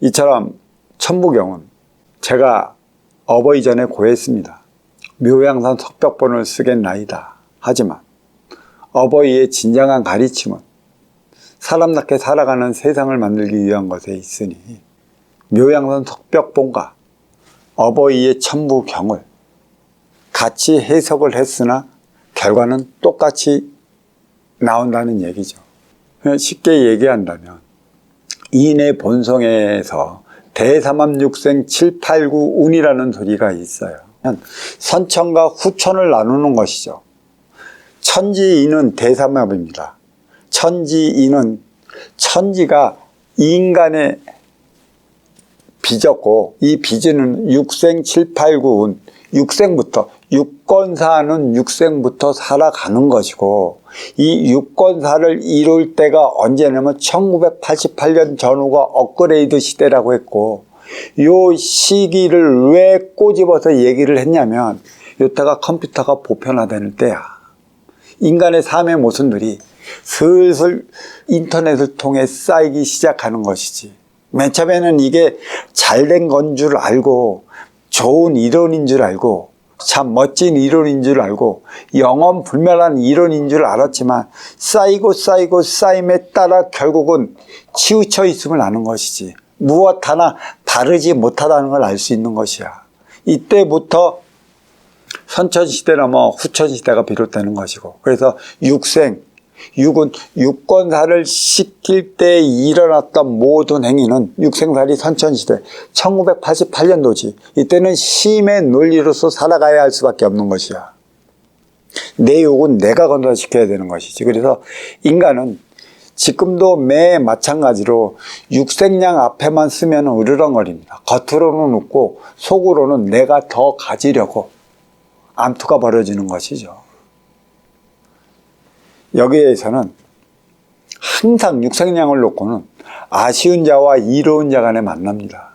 이처럼 천부경은 제가 어버이 전에 고했습니다. 묘양산 석벽본을 쓰겠나이다. 하지만 어버이의 진정한 가르침은 사람답게 살아가는 세상을 만들기 위한 것에 있으니 묘양산 석벽본과 어버이의 천부경을 같이 해석을 했으나 결과는 똑같이 나온다는 얘기죠. 쉽게 얘기한다면 인의 본성에서 대삼합육생 789 운이라는 소리가 있어요. 선천과 후천을 나누는 것이죠. 천지인은 대삼합입니다. 천지인은 천지가 인간의 빚었고 이 빚은 육생 789운 육생부터 육건사는 육생부터 살아가는 것이고 이 육건사를 이룰 때가 언제냐면 1988년 전후가 업그레이드 시대라고 했고 요 시기를 왜 꼬집어서 얘기를 했냐면 이때가 컴퓨터가 보편화되는 때야. 인간의 삶의 모순들이 슬슬 인터넷을 통해 쌓이기 시작하는 것이지. 맨 처음에는 이게 잘된 건 줄 알고 좋은 이론인 줄 알고 참 멋진 이론인 줄 알고 영원불멸한 이론인 줄 알았지만 쌓이고 쌓임에 따라 결국은 치우쳐 있음을 아는 것이지 무엇 하나 바르지 못하다는 걸 알 수 있는 것이야. 이때부터 선천시대나 후천시대가 비롯되는 것이고 그래서 육은 육건사를 시킬 때 일어났던 모든 행위는 육생살이 선천시대 1988년도지 이때는 힘의 논리로서 살아가야 할 수밖에 없는 것이야. 내 욕은 내가 건설시켜야 되는 것이지. 그래서 인간은 지금도 매 마찬가지로 육생양 앞에만 쓰면 으르렁거립니다. 겉으로는 웃고 속으로는 내가 더 가지려고 암투가 벌어지는 것이죠. 여기에서는 항상 육생량을 놓고는 아쉬운 자와 이로운 자 간에 만납니다.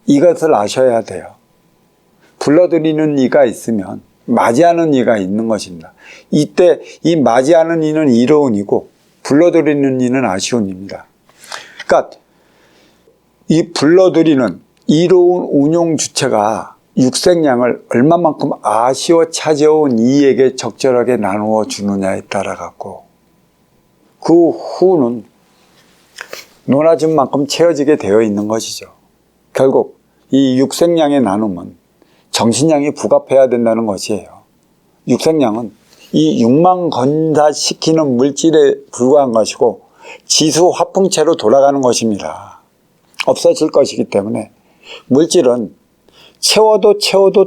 이것을 아셔야 돼요. 불러들이는 이가 있으면 맞이하는 이가 있는 것입니다. 이때 이 맞이하는 이는 이로운 이고 불러들이는 이는 아쉬운 이입니다. 그러니까 이 불러들이는 이로운 운용 주체가 육생량을 얼마만큼 아쉬워 찾아온 이에게 적절하게 나누어 주느냐에 따라 갖고 그 후는 논아준 만큼 채워지게 되어 있는 것이죠. 결국 이 육생량의 나눔은 정신량이 부합해야 된다는 것이에요. 육생량은 이 육만 건사시키는 물질에 불과한 것이고 지수 화풍체로 돌아가는 것입니다. 없어질 것이기 때문에 물질은 채워도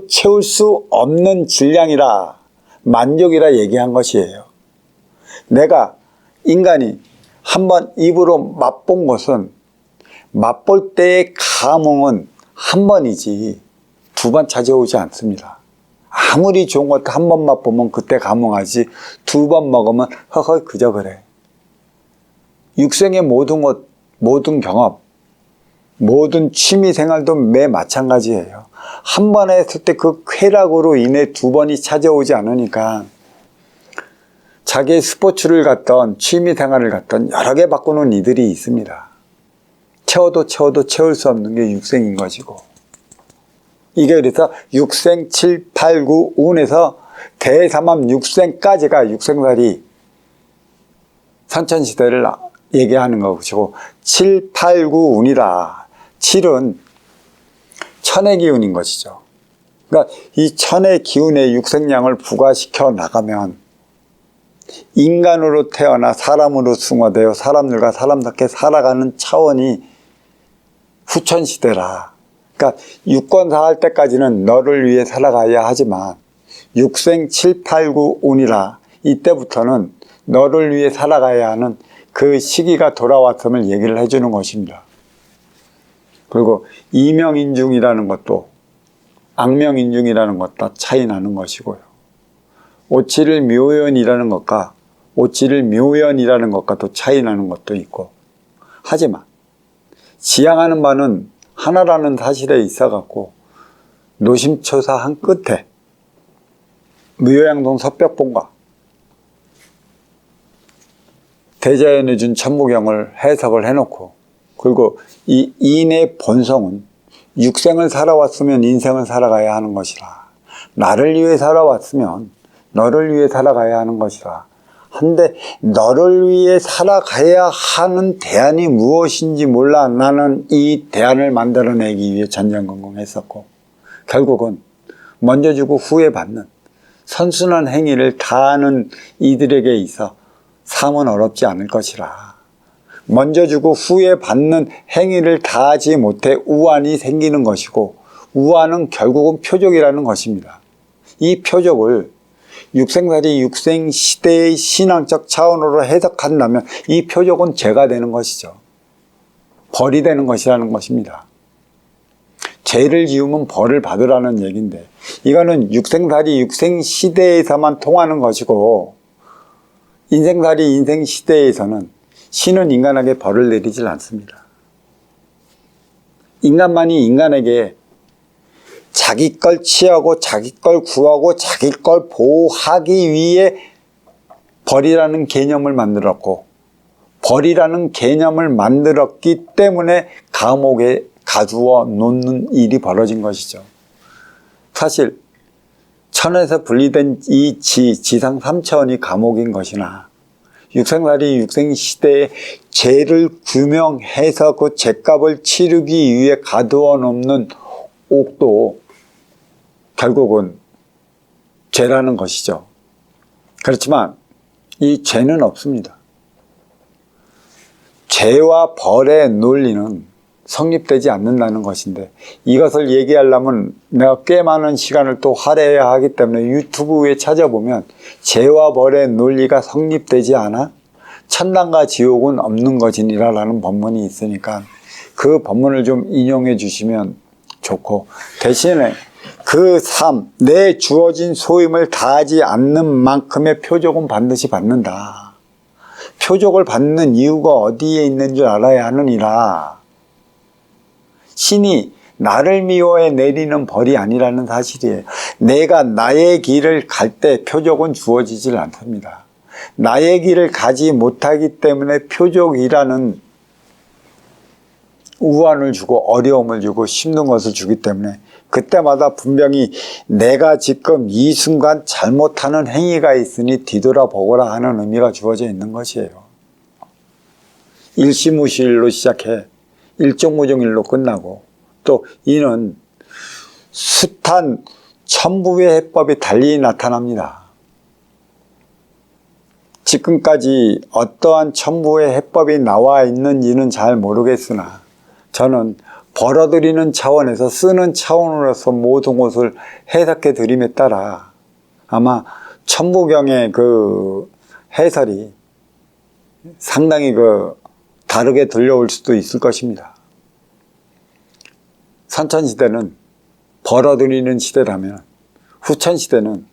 채울 수 없는 질량이라 만족이라 얘기한 것이에요. 내가 인간이 한번 입으로 맛본 것은 맛볼 때의 감흥은 한 번이지 두 번 찾아오지 않습니다. 아무리 좋은 것도 한 번 맛보면 그때 감흥하지 두 번 먹으면 허허 그저 그래. 육생의 모든 것, 모든 경험, 모든 취미생활도 매 마찬가지예요. 한 번 했을 때 그 쾌락으로 인해 두 번이 찾아오지 않으니까 자기의 스포츠를 갖던 취미생활을 갖던 여러 개 바꾸는 이들이 있습니다. 채워도 채울 수 없는 게 육생인 것이고 이게 그래서 육생 7, 8, 9 운에서 대삼합 육생까지가 육생살이 선천시대를 얘기하는 것이고 7, 8, 9 운이라 7은 천의 기운인 것이죠. 그러니까 이 천의 기운의 육생량을 부과시켜 나가면 인간으로 태어나 사람으로 숭어되어 사람들과 사람답게 살아가는 차원이 후천시대라. 그러니까 육건사 할 때까지는 너를 위해 살아가야 하지만 육생 7, 8, 9 운이라 이때부터는 너를 위해 살아가야 하는 그 시기가 돌아왔음을 얘기를 해주는 것입니다. 그리고 이명인중이라는 것도 악명인중이라는 것과 차이 나는 것이고요. 오치를 묘연이라는 것과 오치를 묘연이라는 것과 또 차이 나는 것도 있고 하지만 지향하는 바는 하나라는 사실에 있어 갖고 노심초사한 끝에 무효양동 석벽본과 대자연의 준 천부경을 해석을 해놓고 그리고 이 인의 본성은 육생을 살아왔으면 인생을 살아가야 하는 것이라. 나를 위해 살아왔으면 너를 위해 살아가야 하는 것이라. 한데 너를 위해 살아가야 하는 대안이 무엇인지 몰라 나는 이 대안을 만들어내기 위해 전전긍긍했었고 결국은 먼저 주고 후에 받는 선순환 행위를 다하는 이들에게 있어 삶은 어렵지 않을 것이라. 먼저 주고 후에 받는 행위를 다하지 못해 우환이 생기는 것이고 우환은 결국은 표적이라는 것입니다. 이 표적을 육생살이 육생시대의 신앙적 차원으로 해석한다면 이 표적은 죄가 되는 것이죠. 벌이 되는 것이라는 것입니다. 죄를 지으면 벌을 받으라는 얘기인데 이거는 육생살이 육생시대에서만 통하는 것이고 인생살이 인생시대에서는 신은 인간에게 벌을 내리질 않습니다. 인간만이 인간에게 자기 걸 취하고 자기 걸 구하고 자기 걸 보호하기 위해 벌이라는 개념을 만들었고 벌이라는 개념을 만들었기 때문에 감옥에 가두어 놓는 일이 벌어진 것이죠. 사실 천에서 분리된 이 지상 3차원이 감옥인 것이나 육생살이 육생시대에 죄를 규명해서 그 죄값을 치르기 위해 가두어 놓는 옥도 결국은 죄라는 것이죠. 그렇지만 이 죄는 없습니다. 죄와 벌의 논리는 성립되지 않는다는 것인데 이것을 얘기하려면 내가 꽤 많은 시간을 또 할애해야 하기 때문에 유튜브에 찾아보면 죄와 벌의 논리가 성립되지 않아 천당과 지옥은 없는 것이니라 라는 본문이 있으니까 그 본문을 좀 인용해 주시면 좋고 대신에 그 삶, 내 주어진 소임을 다하지 않는 만큼의 표적은 반드시 받는다. 표적을 받는 이유가 어디에 있는 줄 알아야 하느니라. 신이 나를 미워해 내리는 벌이 아니라는 사실이에요. 내가 나의 길을 갈 때 표적은 주어지질 않습니다. 나의 길을 가지 못하기 때문에 표적이라는 우환을 주고 어려움을 주고 힘든 것을 주기 때문에 그때마다 분명히 내가 지금 이 순간 잘못하는 행위가 있으니 뒤돌아보거라 하는 의미가 주어져 있는 것이에요. 일시무실로 시작해 일종무종일로 끝나고 또 이는 숱한 천부의 해법이 달리 나타납니다. 지금까지 어떠한 천부의 해법이 나와 있는지는 잘 모르겠으나 저는 벌어들이는 차원에서 쓰는 차원으로서 모든 것을 해석해 드림에 따라 아마 천부경의 그 해설이 상당히 다르게 들려올 수도 있을 것입니다. 선천시대는 벌어들이는 시대라면 후천시대는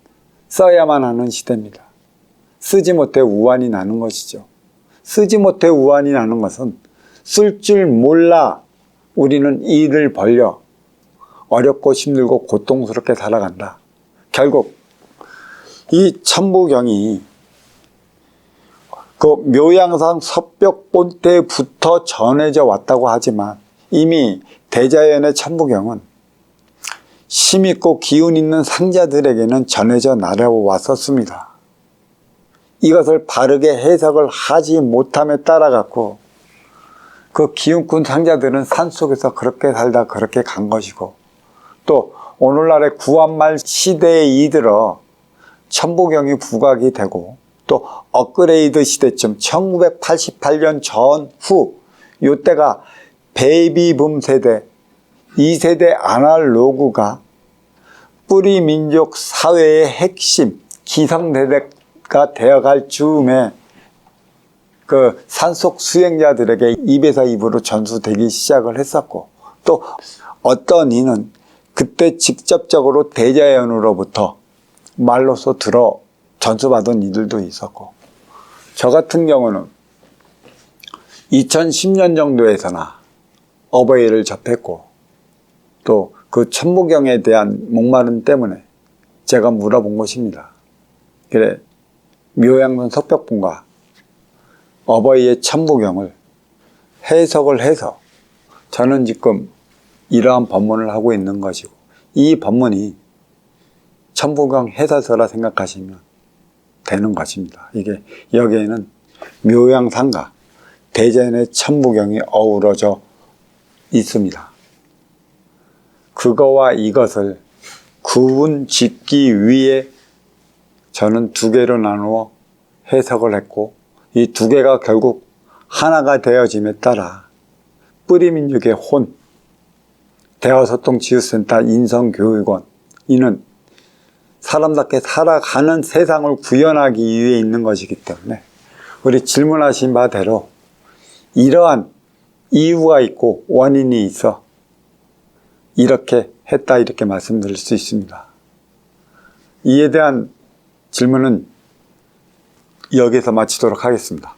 써야만 하는 시대입니다. 쓰지 못해 우환이 나는 것이죠. 쓰지 못해 우환이 나는 것은 쓸 줄 몰라 우리는 일을 벌려 어렵고 힘들고 고통스럽게 살아간다. 결국 이 천부경이 그 묘양상 서벽본 때부터 전해져 왔다고 하지만 이미 대자연의 천부경은 힘있고 기운 있는 상자들에게는 전해져 나려왔었습니다. 이것을 바르게 해석을 하지 못함에 따라 갖고 그 기운꾼 상자들은 산속에서 그렇게 살다 그렇게 간 것이고 또 오늘날의 구한말 시대에 이들어 천부경이 부각이 되고 또 업그레이드 시대쯤 1988년 전후 이때가 베이비붐 세대 2세대 아날로그가 뿌리 민족 사회의 핵심 기성세대가 되어갈 즈음에 그 산속 수행자들에게 입에서 입으로 전수되기 시작을 했었고 또 어떤 이는 그때 직접적으로 대자연으로부터 말로서 들어 전수받은 이들도 있었고 저 같은 경우는 2010년 정도에서나 어버이를 접했고 또 그 천부경에 대한 목마름 때문에 제가 물어본 것입니다. 그래 묘양문 석벽분과 어버이의 천부경을 해석을 해서 저는 지금 이러한 법문을 하고 있는 것이고, 이 법문이 천부경 해설서라 생각하시면 되는 것입니다. 이게 여기에는 묘양상과 대전의 천부경이 어우러져 있습니다. 그거와 이것을 구분 짓기 위해 저는 두 개로 나누어 해석을 했고, 이 두 개가 결국 하나가 되어짐에 따라 뿌리민족의 혼, 대화소통치유센터 인성교육원, 이는 사람답게 살아가는 세상을 구현하기 위해 있는 것이기 때문에 우리 질문하신 바대로 이러한 이유가 있고 원인이 있어 이렇게 했다, 이렇게 말씀드릴 수 있습니다. 이에 대한 질문은 여기서 마치도록 하겠습니다.